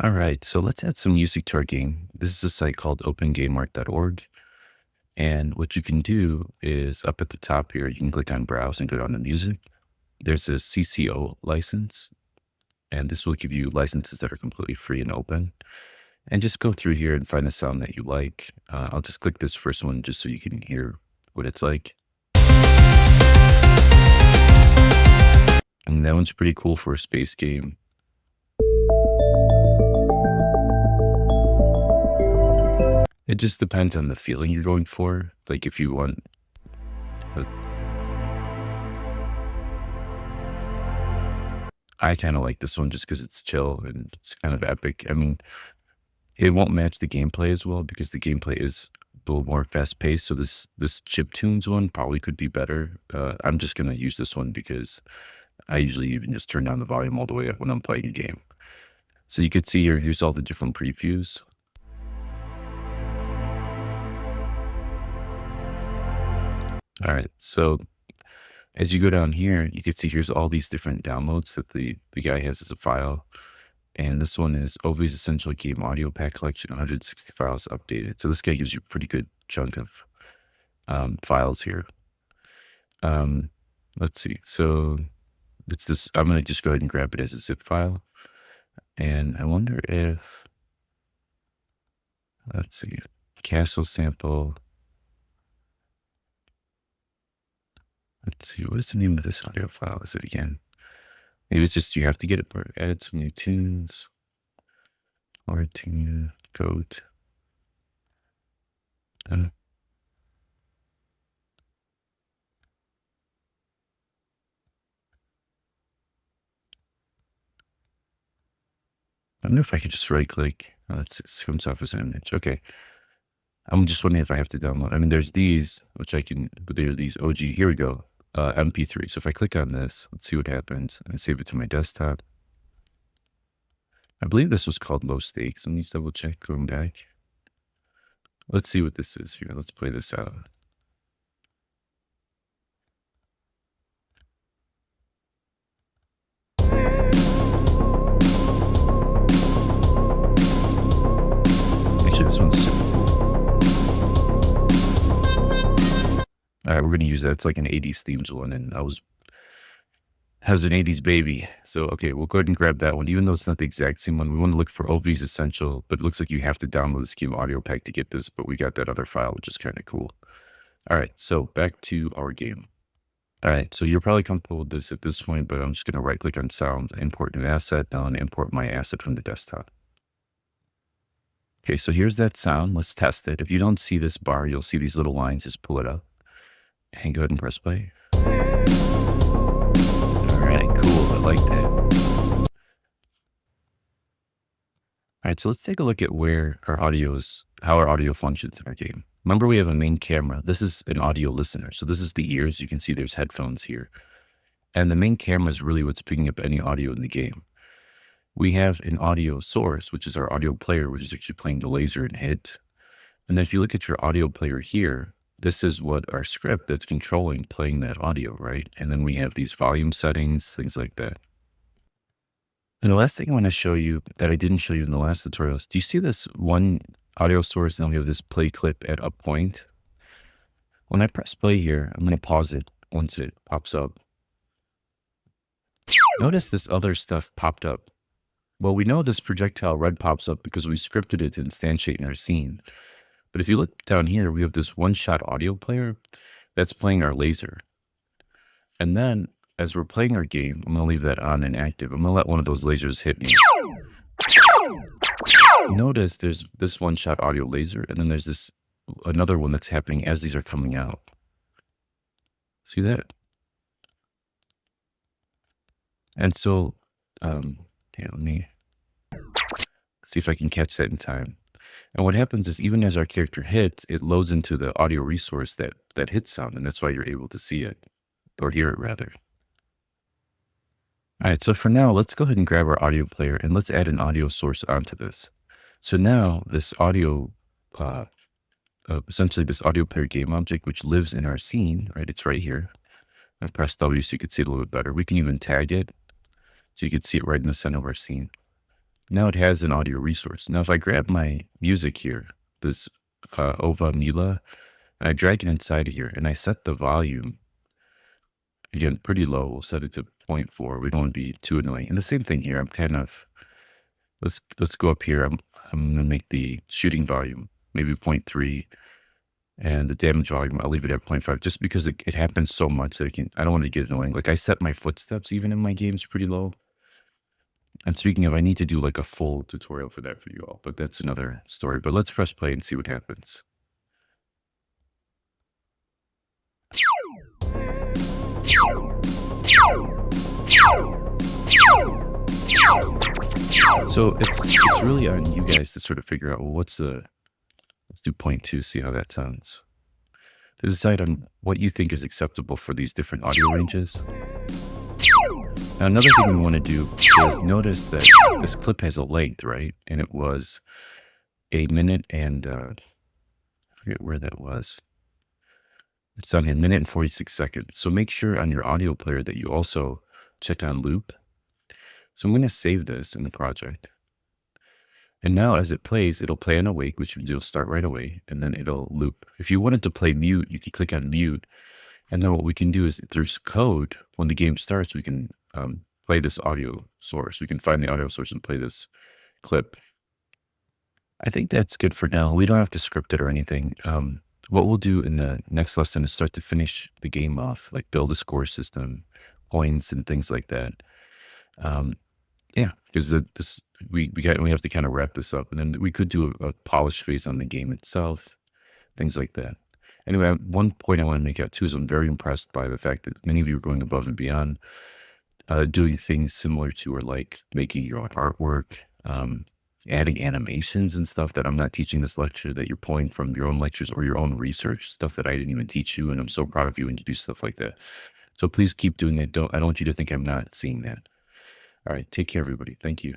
All right, so let's add some music to our game. This is a site called opengameart.org. And what you can do is up at the top here, you can click on browse and go down to music. There's a CC0 license, and this will give you licenses that are completely free and open. And just go through here and find a sound that you like. I'll just click this first one just so you can hear what it's like. And that one's pretty cool for a space game. It just depends on the feeling you're going for. Like if you want I kind of like this one just because it's chill and it's kind of epic. I mean, it won't match the gameplay as well because the gameplay is a little more fast paced. So this chiptunes one probably could be better. I'm just gonna use this one because I usually even just turn down the volume all the way up when I'm playing a game. So you could see here, here's all the different previews. All right, so as you go down here, you can see here's all these different downloads that the guy has as a file. And this one is Ovi's Essential Game Audio Pack Collection, 160 files updated. So this guy gives you a pretty good chunk of files here. Let's see. So it's this. I'm going to just go ahead and grab it as a zip file. And I wonder if, let's see, Castle sample. Let's see, what is the name of this audio file? Is it again? Maybe it's just you have to get it, but add some new tunes. Or tune goat. I don't know if I could just right click. Oh, it comes off as an image. Okay. I'm just wondering if I have to download. I mean, there's these, which I can, but there are these OG. Here we go. MP3. So if I click on this, let's see what happens. I save it to my desktop. I believe this was called Low Stakes. Let me just double check going back. Let's see what this is here. Let's play this out. Actually, this one's super cool. All right, we're going to use that. It's like an 80s themes one, and I was an 80s baby. So, okay, we'll go ahead and grab that one. Even though it's not the exact same one, we want to look for Ovi's Essential, but it looks like you have to download the Scheme Audio Pack to get this, but we got that other file, which is kind of cool. All right, so back to our game. All right, so you're probably comfortable with this at this point, but I'm just going to right click on sound, import new asset, now and import my asset from the desktop. Okay, so here's that sound. Let's test it. If you don't see this bar, you'll see these little lines. Just pull it up and go ahead and press play. All right, cool. I like that. All right, so let's take a look at where our audio is, how our audio functions in our game. Remember, we have a main camera. This is an audio listener. So this is the ears. You can see there's headphones here. And the main camera is really what's picking up any audio in the game. We have an audio source, which is our audio player, which is actually playing the laser and hit. And then if you look at your audio player here, this is what our script that's controlling playing that audio, right? And then we have these volume settings, things like that. And the last thing I want to show you that I didn't show you in the last tutorials, do you see this one audio source? And we have this play clip at a point. When I press play here, I'm going to pause it once it pops up. Notice this other stuff popped up. Well, we know this projectile red pops up because we scripted it to instantiate in our scene. But if you look down here, we have this one-shot audio player that's playing our laser. And then as we're playing our game, I'm going to leave that on and active. I'm going to let one of those lasers hit me. Notice there's this one-shot audio laser, and then there's this another one that's happening as these are coming out. See that? And so, okay, let me see if I can catch that in time. And what happens is even as our character hits, it loads into the audio resource that hits sound, and that's why you're able to see it, or hear it rather. All right, so for now, let's go ahead and grab our audio player, and let's add an audio source onto this. So now this audio, essentially this audio player game object, which lives in our scene, right? It's right here. I've pressed W so you could see it a little bit better. We can even tag it so you can see it right in the center of our scene. Now it has an audio resource. Now, if I grab my music here, this Ova Mila, I drag it inside of here and I set the volume again pretty low. We'll set it to 0.4. We don't want to be too annoying. And the same thing here. I'm kind of let's go up here. I'm gonna make the shooting volume maybe 0.3 and the damage volume I'll leave it at 0.5 just because it happens so much that I don't want to get annoying. Like I set my footsteps even in my games pretty low. And speaking of, I need to do like a full tutorial for that for you all, but that's another story. But let's press play and see what happens. So it's really on you guys to sort of figure out, well, let's do 0.2, see how that sounds. To decide on what you think is acceptable for these different audio ranges. Now, another thing we want to do is notice that this clip has a length, right? And it was 1 minute and I forget where that was. It's on 1 minute and 46 seconds. So make sure on your audio player that you also check on loop. So I'm going to save this in the project. And now as it plays, it'll play on awake, which means it'll start right away, and then it'll loop. If you wanted to play mute, you can click on mute. And then what we can do is through code, when the game starts, we can play this audio source. We can find the audio source and play this clip. I think that's good for now. We don't have to script it or anything. What we'll do in the next lesson is start to finish the game off, like build a score system, points, and things like that. Yeah, because we have to kind of wrap this up, and then we could do a polish phase on the game itself, things like that. Anyway, one point I want to make out too is I'm very impressed by the fact that many of you are going above and beyond, doing things similar to or like making your own artwork, adding animations and stuff that I'm not teaching this lecture, that you're pulling from your own lectures or your own research, stuff that I didn't even teach you. And I'm so proud of you when you do stuff like that. So please keep doing that. I don't want you to think I'm not seeing that. All right. Take care, everybody. Thank you.